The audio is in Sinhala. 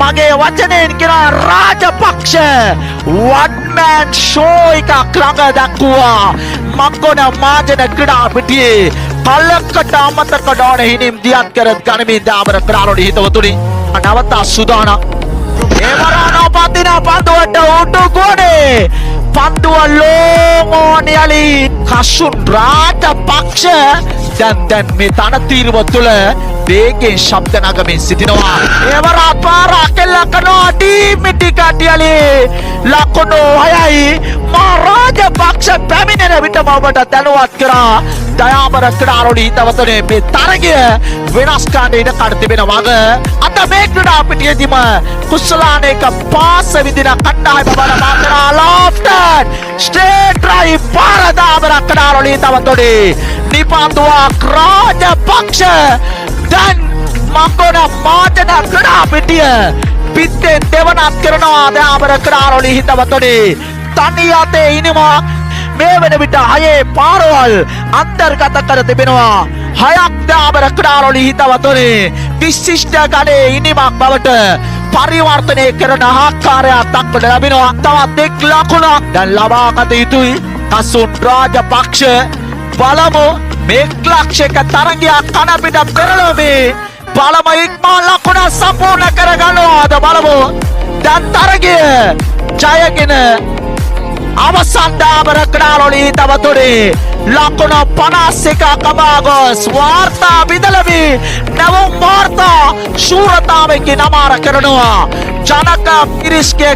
මගේ වචනයෙන් කියන රාජපක්ෂ one man show එකක් ළඟ දක්වුවා. මංගොන මාජන ක්‍රීඩා පිටියේ කලකට අමතක ඩෝන හිනිම් දියත් කරත් ගනිමින් දාබර ක්‍රාරෝඩි හිතවතුනි නවතා සුදානම්. එවරානෝ පදින පන්දුවට උඩු ගොඩේ පන්දුව ලෝමෝනියලි කසුන් රාජපක්ෂ දැන් මේ තනතිරුව තුළ වේගෙන් ශබ්ද නගමින් සිටිනවා. එවරා පාරා කෙල්ලකනෝ ඩීමිටි කටියලි ලකුණු 6යි මා රාජපක්ෂ පැමිණෙන විටම ඔබට දැනුවත් කරා දයාබර ක්‍රීඩාරෝඩි හිතවතුනි මේ තරගය වෙනස් කරන්න ඉඩ කඩ තිබෙන වග අද මේ ක්‍රීඩා පිටියේදීම කුසලානේක පාස විදින කණ්ඩායම බල මාතරා ලොෆ්ටන් ස්ට්‍රේට් ඩ්‍රයිව් පාර දාබර ක්‍රීඩාරෝඩි හිතවතුනි නිපන්දුවක් රාජපක්ෂ දැන් මංගොන මාජන ක්‍රීඩා පිටිය පිටේ දෙවනත් කරනවා දාබර ක්‍රීඩාරෝඩි හිතවතුනි තනි අතේ ඉනිමක් මේ වෙන විට 6 පාරවල් අන්තර්ගත කර තිබෙනවා. 6ක් දාබර ක්‍රීඩාරෝඩි හිතවතුනි විශිෂ්ට ගණයේ ඉනිමක් බවට පරිවර්තනය කරන ආකාරයක් දක්වන ලැබෙනවා. තවත් එක් ලකුණක් දැන් ලබා ගත යුතුයි. කසුන් රාජපක්ෂ බලමු මේ ලක්ෂයක තරගයක් කන පිට පෙරළුවේ බලමු ඉක්මන් ලකුණ සම්පූර්ණ කරගන්නවාද බලමු. දැන් තරගය ජයගෙන අවසන් දාබර ක්‍රීඩාරෝඩි හිතවතුනි ලකුණ 51ක් ලබා ගොස් වාර්තා විදලවි නැවුම් වාර්තා ශූරතාවකින් අමාර කරනවා ජනක පිරිස්ගේ